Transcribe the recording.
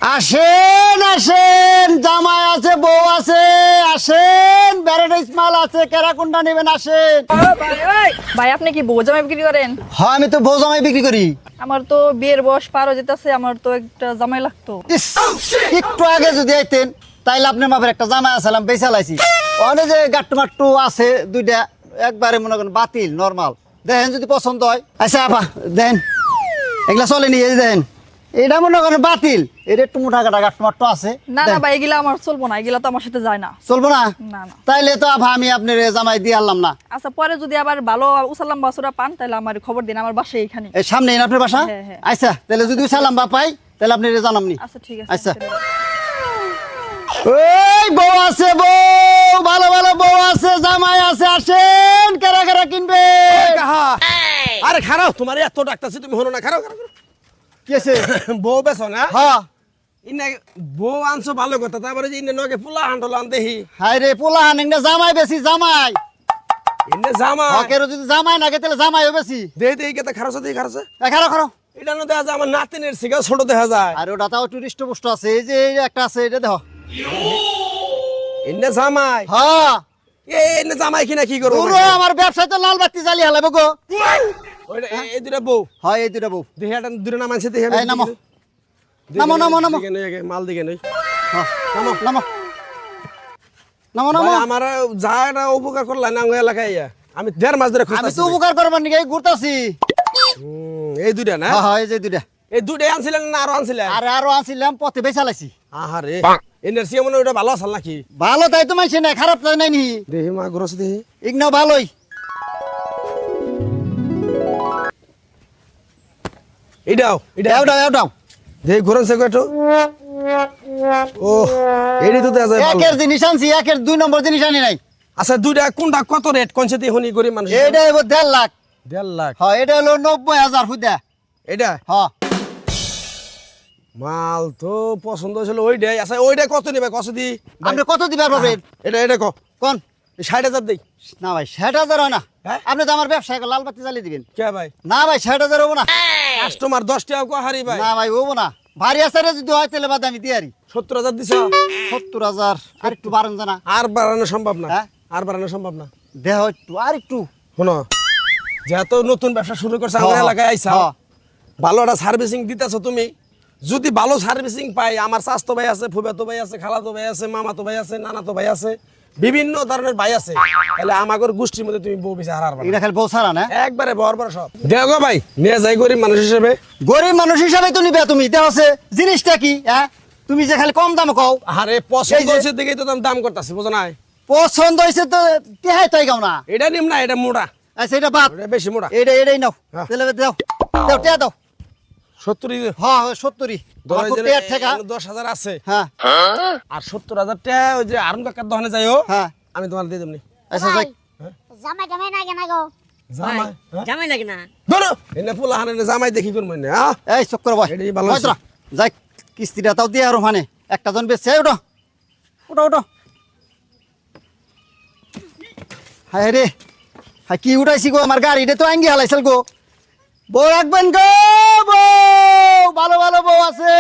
আসেন আসেন, জামাই আছে, বউ আছে, আসেন, প্যারাডাইস মাল আছে, কেরাকুন্ডা নেবেন, আসেন। ভাই আপনি কি বউ জামাই বিক্রি করেন? হ্যাঁ, আমি তো বউ জামাই বিক্রি করি। আমার তো বিয়ের বয়স পার হয়ে যেতেছে, আমার তো একটা জামাই লাগতো। ইস, একটু আগে যদি আইতেন তাইলে আপনার মাপের একটা জামাই আসালাম, বেচা লাইছি। অনেক যে গাট্টু মাট্টু আছে দুইটা, একবারে মনে করেন বাতিল, নর্মাল। দেখেন যদি পছন্দ হয়। আচ্ছা আপা দেন, এগুলা চলেনি, এই দেখেন এটা মনে করেন বাতিল, এটা একটু মোটা কাটা গাট্টু মাট্টু আছে। না না দেন। ভাই, এগুলা আমার চলবো না, এগুলা তো আমার সাথে যায় না। চলবো না? না না। তাইলে তো আপা আমি আপনার জামাই দিয়ে আনলাম না। আচ্ছা, পরে যদি আবার ভালো উসালাম বাসুরা পান তাহলে আমার খবর দিন, আমার বাসায় এখানে। এই সামনে না আপনার বাসা? হ্যাঁ, হ্যাঁ। আচ্ছা, তাহলে যদি সালাম বা পাই তাহলে আপনি জানামনি। আচ্ছা ঠিক আছে। আচ্ছা। ওই বউ আছে, বউ ভালো ভালো বউ আছে, জামাই আছে, আসেন, কারা কারা কিনবে? কাহা আরে খারাপ, তোমার এত ডাকতাছি তুমি হলো না, খারাপ খারাপ কি আছে? বউ বেছো না? হ্যাঁ। ইন্না বউ আনছো ভালো কথা, তারপরে যে ইন্না নগে পোলা হান্ডল আন দেখি। হাই রে পোলা হানিং না, জামাই বেশি, জামাই। ইন্না জামা হকের যদি জামাই না তাহলে জামাইও বেশি। দেই দেই কেতে খারাপ দেই খারাপ। খারো খারো। এটা না দেখা যায় আমার নাতিনের থেকে ছোট দেখা যায়। আর ওটা তাও টুরিস্ট পোস্ট আছে, এই যে এই একটা আছে, এটা দেখো। ইন্না জামাই হ্যাঁ। ইন্না জামাই কিনা কি করবো? পুরো আমার ব্যবসায় তো লাল বাতি জ্বালিয়ে হালাবে গো। ওইটা এই দুটা বউ হয় এই দুটা বউ। দেখি এটা দুটো নাম আছে দেখি। এই নামো নামো নামো নামো। মাল দিকে নই। হ্যাঁ, নামো নামো নামো নামো। ভাই আমার যা এটা উপকার করলা না আমার এলাকায় ইয়া। আমি 1.5 মাস ধরে আমি খুঁজতাছি। তো উপকার করবার নাকি ঘুরতাছি। এই দুইটা না? হ্যাঁ হ্যাঁ, এই যে দুইটা। এই দুইটাই আনছিলেন না আরো আনছিলেন? আরে আরো আনছিলাম, পথে বেচা লাইছি। আহারে এনার্সি মনে ওটা ভালো আসাল নাকি? ভালো তাই তো মাইছে না, খারাপ তাই নাই নি। দেখি মা গ্রস দেখি। ইগনাও ভালোই। এটাও এটা এওটাও এওটাও। দেখি ঘুরেন সে একটু। ও এডি তো দেখা যায় ভালো। একের জিনিস আনছি, একের 2 নম্বর জিনিস আনি নাই। আচ্ছা দুইটা কোনটা কত রেট কোন সাথে হনি গরিব মানুষ? এইটা হইব 1.5 লাখ। 1.5 লাখ। হ্যাঁ, এটা হলো 90,000 ফুটা। এটা হ্যাঁ। মাল তো পছন্দ হয়েছিল ওইটাই। আচ্ছা ওইটা কত নিবে কত দি? আপনি কত দিবার পাবেন এটা এটা ক কোন? 60,000 দেই। না ভাই, 60,000 হয় না। হ্যাঁ? আপনি তো আমার ব্যবসায় লাল বাতি জ্বালিয়ে দিবেন। কে ভাই? না ভাই, 60,000 হবো না। কাস্টমার 10 টাকা কো হারি ভাই। না ভাই, হবো না। ভারী আসারে যদি হয় তাহলে বাদ আমি দিয়ারি। 70,000 দিছ। 70,000 আর একটু বাড়ান জানা। আর বাড়ানো সম্ভব না। হ্যাঁ? আর বাড়ানো সম্ভব না। দেহ একটু আর একটু। শোনো যেহেতু নতুন ব্যবসা শুরু করছে আমার হ্যাঁ, এলাকায় আইসা, হ্যাঁ। ভালো একটা সার্ভিসিং দিতেছো তুমি। যদি ভালো সার্ভিসিং পাই, আমার চাচতো ভাই আছে, ফুফাতো ভাই আছে, খালাতো ভাই আছে, মামাতো ভাই আছে, নানাতো ভাই আছে, বিভিন্ন ধরনের ভাই আছে, তাহলে আমাগর গোষ্ঠীর মধ্যে তুমি বউ বেশি হারার এটা খালি বউ ছাড়া না। একবারে বড় বড় সব দেখো ভাই নিয়ে যাই গরিব মানুষ হিসেবে। গরিব মানুষ হিসাবে তো নিবে তুমি, দেহ আছে জিনিসটা কি? হ্যাঁ, তুমি যে খালি কম দাম কও। আরে এই পছন্দ যে- হচ্ছে দেখেই তো দাম করতেছি, বুঝো নাই? পছন্দ হয়েছে তো তেহাই তাই গাও না। এটা নিম না, এটা মোটা, আচ্ছা, এটা বাদ। এটা বেশি মোটা। এটাই নাও। হ্যাঁ। তাহলে দাও দাও, টেয়া দাও। 70 হ্যাঁ 70। আমার খুব টেয়ার ঠেকা। 10,000 আছে হ্যাঁ আর 70,000 টাকা ওই যে আরুন কাকার দোকানে যাইও, হ্যাঁ। আমি তোমার দিয়ে দেবনি। আচ্ছা যাই। জামাই জামাই না কেন গো? জামাই জামাই লাগে না। ধরো এনে ফুলা হানে জামাই দেখি করবো না। এই চক্কর ভাই, এটাই ভালো আছে। যাই, কিস্তিটা তাও দিয়ে আর ওখানে একটা জন বেচছে। ওটো ওটো ওটো। হায় রে, হাই কি উঠাইছি গো, আমার গাড়িটা তো আঙ্গি হালাইছিল গো। বউ রাখবেন গো, বউ ভালো ভালো বউ আছে।